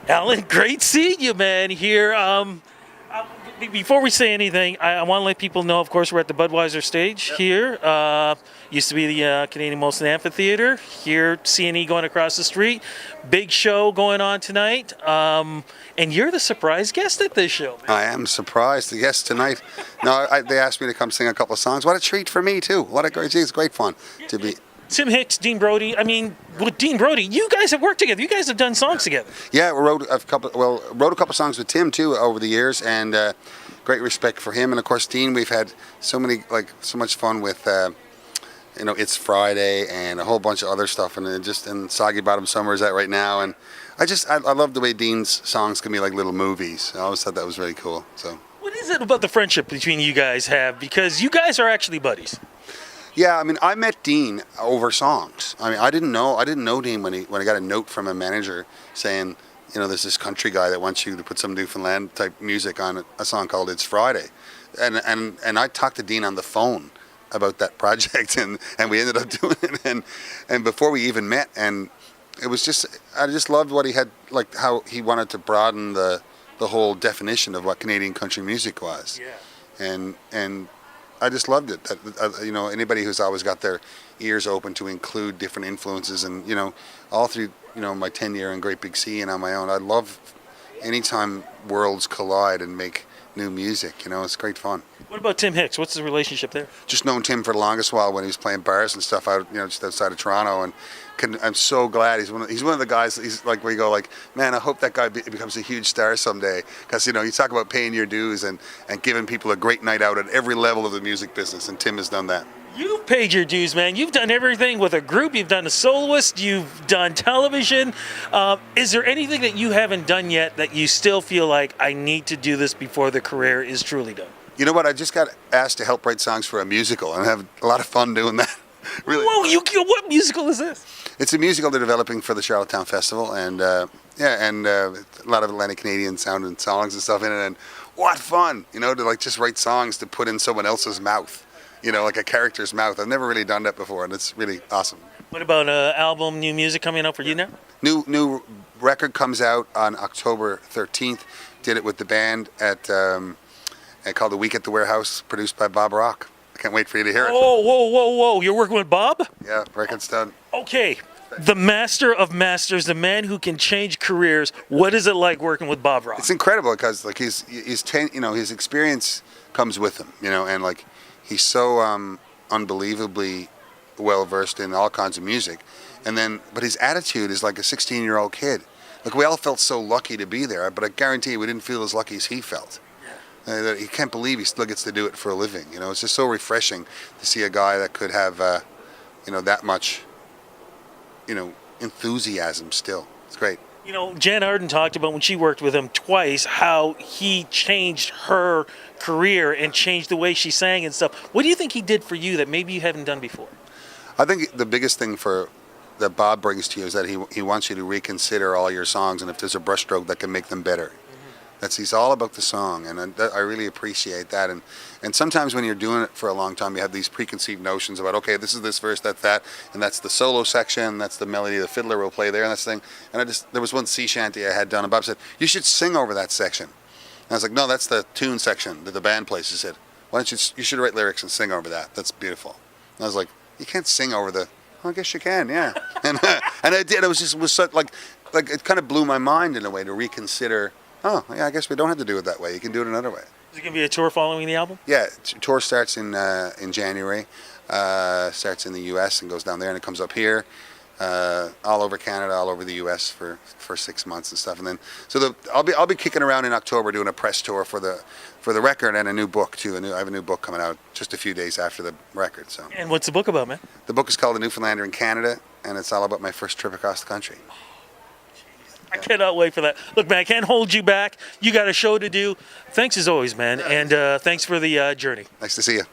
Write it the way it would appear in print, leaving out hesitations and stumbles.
Alan, great seeing you, man, here. Before we say anything, I want to let people know, of course, we're at the Budweiser stage here. Used to be the Canadian Molson Amphitheater. Here, CNE going across the street. Big show going on tonight. And you're the surprise guest at this show, man. I am surprised. Yes, tonight. No, they asked me to come sing a couple of songs. What a treat for me, too. What a great, it's great fun to be. Tim Hicks, Dean Brody. I mean, with Dean Brody, you guys have worked together. You guys have done songs together. Yeah, we wrote a couple songs with Tim too over the years, and great respect for him. And of course, Dean, we've had so much fun with, It's Friday and a whole bunch of other stuff, and Soggy Bottom Summer is at right now. And I love the way Dean's songs can be like little movies. I always thought that was really cool. So, what is it about the friendship between you guys have? Because you guys are actually buddies. Yeah, I mean, I met Dean over songs. I mean, I didn't know Dean when I got a note from a manager saying, there's this country guy that wants you to put some Newfoundland type music on a song called "It's Friday," and I talked to Dean on the phone about that project, and we ended up doing it, and before we even met, and it was I just loved what he had, like how he wanted to broaden the whole definition of what Canadian country music was. Yeah. And I just loved it. Anybody who's always got their ears open to include different influences, and all through my tenure in Great Big Sea and on my own, I love anytime worlds collide and make new music. It's great fun. What about Tim Hicks? What's the relationship there? Just known Tim for the longest while when he was playing bars and stuff out, just outside of Toronto, and I'm so glad he's one of the guys. He's like where you go like, man, I hope that guy becomes a huge star someday, because you talk about paying your dues and giving people a great night out at every level of the music business, and Tim has done that. You've paid your dues, man. You've done everything with a group. You've done a soloist. You've done television. Is there anything that you haven't done yet that you still feel like I need to do this before the career is truly done? You know what? I just got asked to help write songs for a musical, and I have a lot of fun doing that. Really. Whoa! What musical is this? It's a musical they're developing for the Charlottetown Festival, and a lot of Atlantic Canadian sounding songs and stuff in it. And what fun, to just write songs to put in someone else's mouth, like a character's mouth. I've never really done that before, and it's really awesome. What about album, new music coming out for you now? New record comes out on October 13th. Did it with the band at called The Week at the Warehouse, produced by Bob Rock. Can't wait for you to hear it. Oh, whoa. You're working with Bob? Yeah, record's done. Okay. The master of masters, the man who can change careers. What is it like working with Bob Rock? It's incredible because his experience comes with him, and he's so unbelievably well versed in all kinds of music. But his attitude is like a 16-year-old kid. We all felt so lucky to be there, but I guarantee you we didn't feel as lucky as he felt. He can't believe he still gets to do it for a living. It's just so refreshing to see a guy that could have, that much, enthusiasm still. It's great. Jan Arden talked about when she worked with him twice how he changed her career and changed the way she sang and stuff. What do you think he did for you that maybe you haven't done before? I think the biggest thing that Bob brings to you is that he wants you to reconsider all your songs, and if there's a brushstroke that can make them better. He's all about the song, and I really appreciate that. And sometimes when you're doing it for a long time, you have these preconceived notions about, okay, this is this verse, that's that, and that's the solo section, that's the melody the fiddler will play there, and that's the thing. And there was one sea shanty I had done, and Bob said, you should sing over that section. And I was like, no, that's the tune section that the band plays. He said, you should write lyrics and sing over that. That's beautiful. And I was like, you can't sing over the, well, I guess you can, yeah. and I did. It was so, it kind of blew my mind in a way to reconsider. Oh, yeah, I guess we don't have to do it that way. You can do it another way. Is it going to be a tour following the album? Yeah, tour starts in January, starts in the U.S. and goes down there, and it comes up here, all over Canada, all over the U.S. for 6 months and stuff. And then, I'll be kicking around in October doing a press tour for the record and a new book too. I have a new book coming out just a few days after the record. So. And what's the book about, man? The book is called The Newfoundlander in Canada, and it's all about my first trip across the country. I cannot wait for that. Look, man, I can't hold you back. You got a show to do. Thanks as always, man, and thanks for the journey. Nice to see you.